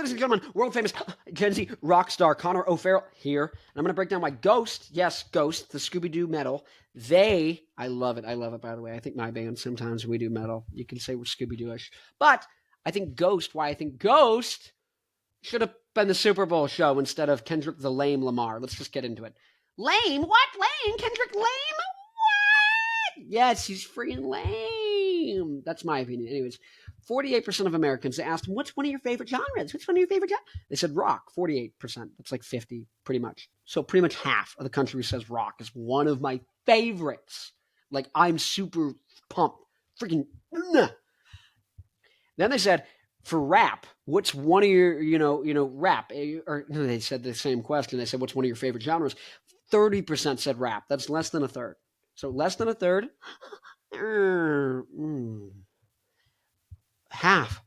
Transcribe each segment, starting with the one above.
ladies and gentlemen, world famous Gen Z rock star Connor O'Farrell here. And I'm going to break down why Ghost, yes, Ghost, the Scooby-Doo metal, I love it, by the way. I think my band, sometimes when we do metal, you can say we're Scooby-Doo-ish. But I think Ghost should have been the Super Bowl show instead of Kendrick the Lame Lamar. Let's just get into it. Lame? What? Lame? Kendrick Lame? What? Yes, he's freaking lame. That's my opinion. Anyways, 48% of Americans, they asked him, what's one of your favorite genres? What's one of your favorite genres? They said rock, 48%. That's like 50, pretty much. So pretty much half of the country says rock is one of my favorites. Like, I'm super pumped. Freaking. Then they said, for rap, what's one of your, rap? Or no, they said the same question. They said, what's one of your favorite genres? 30% said rap. That's less than a third. So less than a third. Half.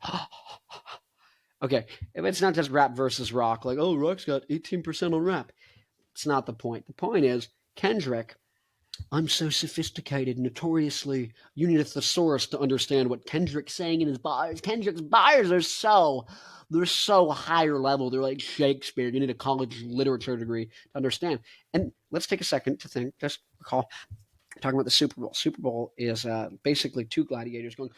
Okay, if it's not just rap versus rock, like, oh, rock's got 18% on rap. It's not the point. The point is, Kendrick, I'm so sophisticated, notoriously. You need a thesaurus to understand what Kendrick's saying in his bars. Kendrick's bars are they're so higher level. They're like Shakespeare. You need a college literature degree to understand. And let's take a second to think, just recall, talking about the Super Bowl. Super Bowl is basically two gladiators going,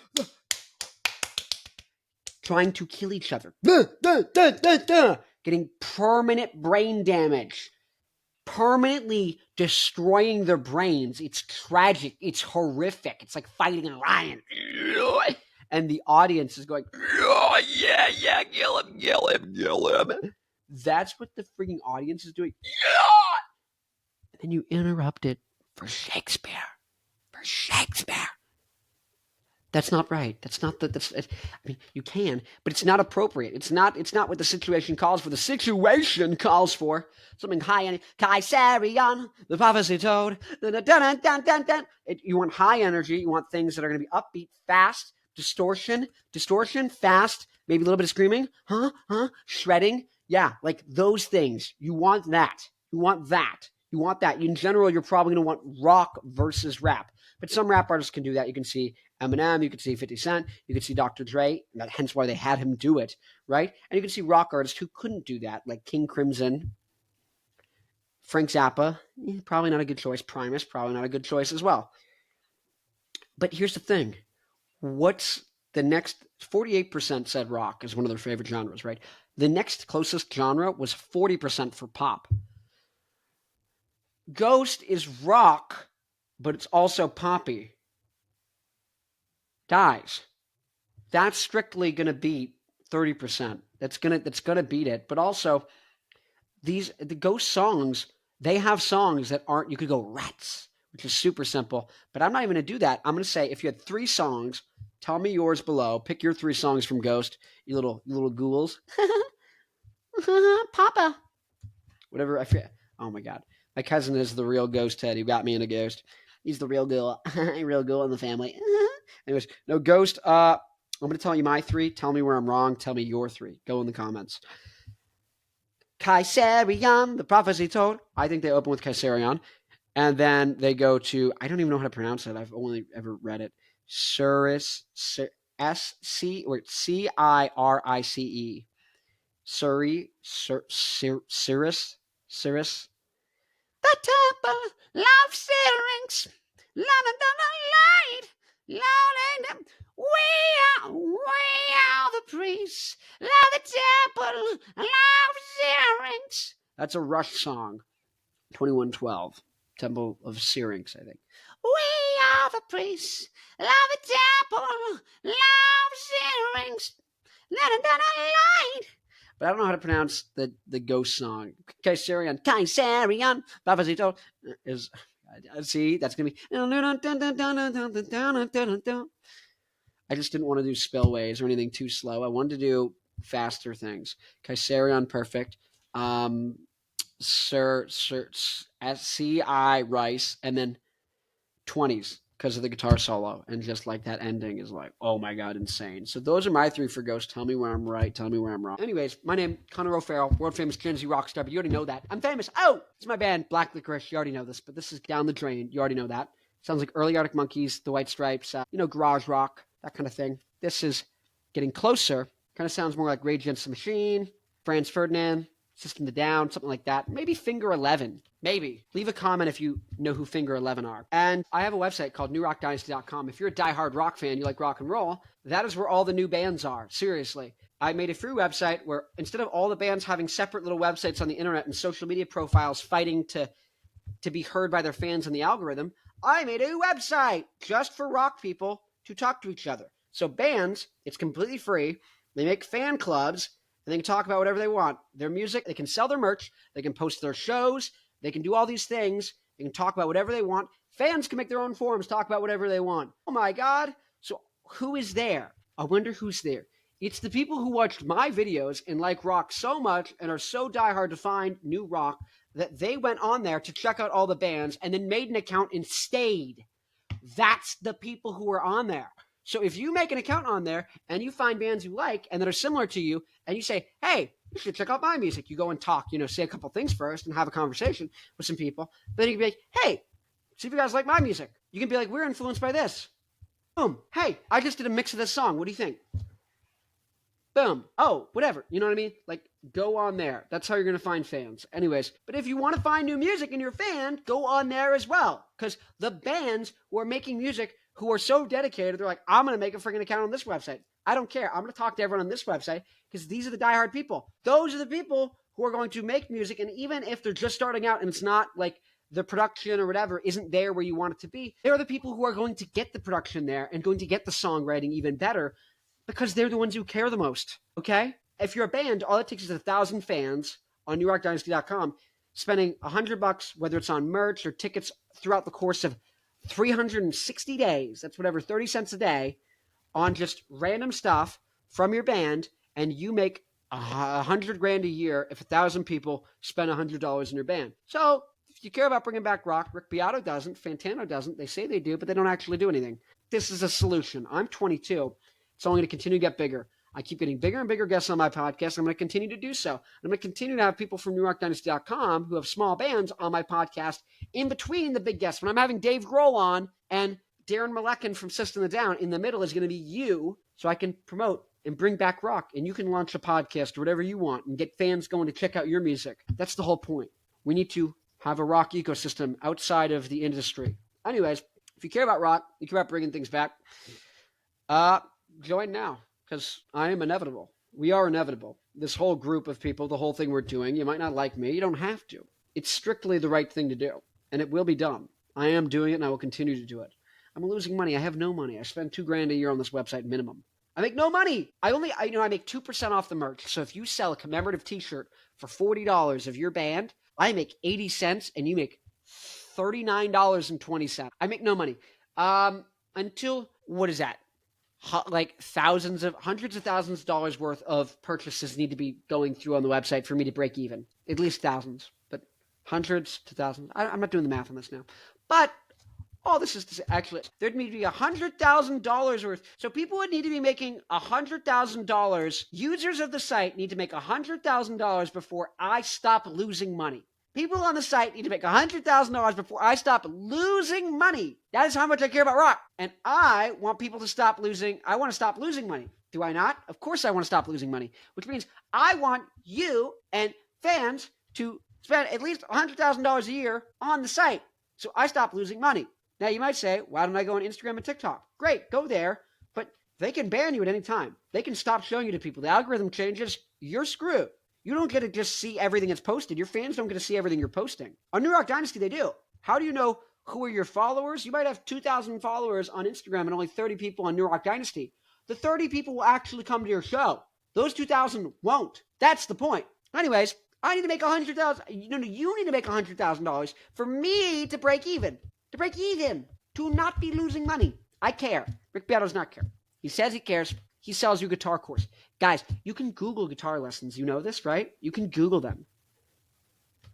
trying to kill each other. Getting permanent brain damage. Permanently destroying their brains. It's tragic. It's horrific. It's like fighting a lion. And the audience is going, yeah, kill him. That's what the freaking audience is doing. And then you interrupt it for Shakespeare. That's not right. You can, but it's not appropriate. It's not what the situation calls for. The situation calls for something high energy. Kaisarion, the prophecy told. You want high energy. You want things that are going to be upbeat, fast, distortion, fast, maybe a little bit of screaming, shredding. Yeah, like those things. You want that. In general, you're probably going to want rock versus rap. But some rap artists can do that. You can see Eminem, you can see 50 Cent, you can see Dr. Dre, hence why they had him do it, right? And you can see rock artists who couldn't do that, like King Crimson, Frank Zappa, probably not a good choice. Primus, probably not a good choice as well. But here's the thing. What's the next? 48% said rock is one of their favorite genres, right? The next closest genre was 40% for pop. Ghost is rock, but it's also poppy. Guys, that's strictly going to beat 30%. That's gonna beat it. But also, the Ghost songs, they have songs that aren't, you could go rats, which is super simple. But I'm not even going to do that. I'm going to say, if you had 3 songs, tell me yours below. Pick your 3 songs from Ghost, you little ghouls. Papa. Whatever, I forget. Oh my God. My cousin is the real ghost head. He got me into Ghost. He's the real ghoul. Real ghoul in the family. Anyways, no, Ghost. I'm going to tell you my 3. Tell me where I'm wrong. Tell me your 3. Go in the comments. Kaisarion, the prophecy told. I think they open with Kaisarion. And then they go to, I don't even know how to pronounce it. I've only ever read it. Cirice. Cirice. The temple, love syrinx, light, loading. We are the priests, love the temple, love syrinx. That's a Rush song, 2112, Temple of Syrinx, I think. We are the priests, love the temple, love syrinx, light. But I don't know how to pronounce the Ghost song. Kaisarion, Papacito is, see, that's going to be. I just didn't want to do spillways or anything too slow. I wanted to do faster things. Kaisarion, perfect. SCI, Rice, and then 20s. Because of the guitar solo, and just like that ending is like, oh my God, insane. So those are my 3 for Ghost. Tell me where I'm right, tell me where I'm wrong. Anyways, my name, Connor O'Farrell, world famous Gen Z rock star, but you already know that. I'm famous. Oh, it's my band, Black Licorice. You already know this, but this is down the drain. You already know that. Sounds like early Arctic Monkeys, the White Stripes, garage rock, that kind of thing. This is getting closer Kind of sounds more like Rage Against the Machine, Franz Ferdinand, System of a Down, something like that. Maybe Finger 11. Maybe. Leave a comment if you know who Finger 11 are. And I have a website called newrockdynasty.com. If you're a diehard rock fan, you like rock and roll, that is where all the new bands are. Seriously. I made a free website where instead of all the bands having separate little websites on the internet and social media profiles fighting to be heard by their fans in the algorithm, I made a website just for rock people to talk to each other. So bands, it's completely free. They make fan clubs, and they can talk about whatever they want. Their music, they can sell their merch, they can post their shows, they can do all these things, they can talk about whatever they want. Fans can make their own forums, talk about whatever they want. Oh my God. So who is there? I wonder who's there. It's the people who watched my videos and like rock so much and are so diehard to find new rock that they went on there to check out all the bands and then made an account and stayed. That's the people who are on there. So if you make an account on there and you find bands you like and that are similar to you and you say, hey, you should check out my music. You go and talk, say a couple things first and have a conversation with some people. Then you can be like, hey, see if you guys like my music. You can be like, we're influenced by this. Boom. Hey, I just did a mix of this song. What do you think? Boom. Oh, whatever. You know what I mean? Like, go on there. That's how you're going to find fans. Anyways, but if you want to find new music and you're a fan, go on there as well. Because the bands who are making music, who are so dedicated, they're like, I'm going to make a freaking account on this website. I don't care. I'm going to talk to everyone on this website because these are the diehard people. Those are the people who are going to make music. And even if they're just starting out and it's not like the production or whatever isn't there where you want it to be, they're the people who are going to get the production there and going to get the songwriting even better because they're the ones who care the most, okay? If you're a band, all it takes is 1,000 fans on newrockdynasty.com spending $100, whether it's on merch or tickets throughout the course of 360 days, that's whatever, 30 cents a day, on just random stuff from your band, and you make $100,000 a year if 1,000 people spend $100 in your band. So if you care about bringing back rock, Rick Beato doesn't, Fantano doesn't. They say they do, but they don't actually do anything. This is a solution. I'm 22. It's only going to continue to get bigger. I keep getting bigger and bigger guests on my podcast. I'm going to continue to do so. I'm going to continue to have people from newrockdynasty.com who have small bands on my podcast in between the big guests. When I'm having Dave Grohl on and Darren Malekin from System of a Down, in the middle is going to be you, so I can promote and bring back rock, and you can launch a podcast or whatever you want and get fans going to check out your music. That's the whole point. We need to have a rock ecosystem outside of the industry. Anyways, if you care about rock, you care about bringing things back, join now, because I am inevitable. We are inevitable. This whole group of people, the whole thing we're doing, you might not like me. You don't have to. It's strictly the right thing to do, and it will be done. I am doing it, and I will continue to do it. I'm losing money. I have no money. I spend $2,000 a year on this website minimum. I make no money. I make 2% off the merch. So if you sell a commemorative t-shirt for $40 of your band, I make 80 cents and you make $39.20. I make no money. Until, what is that? Like hundreds of thousands of dollars worth of purchases need to be going through on the website for me to break even. At least thousands, but hundreds to thousands. I'm not doing the math on this now. But all this is to say, actually, there'd need to be $100,000 worth. So people would need to be making $100,000. Users of the site need to make $100,000 before I stop losing money. People on the site need to make $100,000 before I stop losing money. That is how much I care about rock. And I want people to stop losing. I want to stop losing money. Do I not? Of course I want to stop losing money, which means I want you and fans to spend at least $100,000 a year on the site so I stop losing money. Now, you might say, why don't I go on Instagram and TikTok? Great, go there, but they can ban you at any time. They can stop showing you to people. The algorithm changes, you're screwed. You don't get to just see everything that's posted. Your fans don't get to see everything you're posting. On New Rock Dynasty, they do. How do you know who are your followers? You might have 2,000 followers on Instagram and only 30 people on New Rock Dynasty. The 30 people will actually come to your show. Those 2,000 won't. That's the point. Anyways, I need to make $100,000. You need to make $100,000 for me to break even. To break even. To not be losing money. I care. Rick Beato does not care. He says he cares. He sells you a guitar course. Guys, you can Google guitar lessons. You know this, right? You can Google them.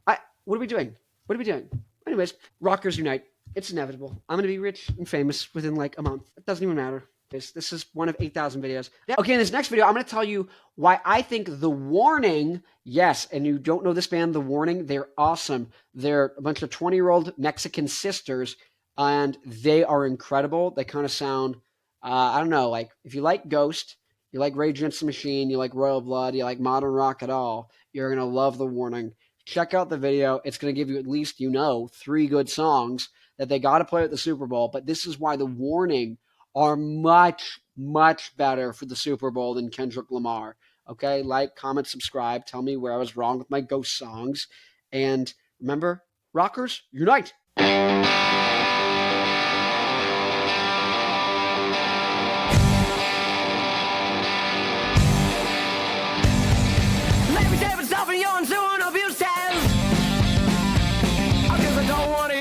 What are we doing? What are we doing? Anyways, rockers unite. It's inevitable. I'm going to be rich and famous within like a month. It doesn't even matter. This is one of 8,000 videos. Okay, in this next video, I'm going to tell you why I think The Warning, yes, and you don't know this band, The Warning, they're awesome. They're a bunch of 20-year-old Mexican sisters, and they are incredible. They kind of sound, I don't know, like if you like Ghost, You like Rage Against the Machine, you like Royal Blood, you like modern rock at all, you're going to love The Warning. Check out the video. It's going to give you at least, 3 good songs that they got to play at the Super Bowl. But this is why The Warning are much, much better for the Super Bowl than Kendrick Lamar. Okay? Like, comment, subscribe. Tell me where I was wrong with my ghost songs. And remember, rockers, unite!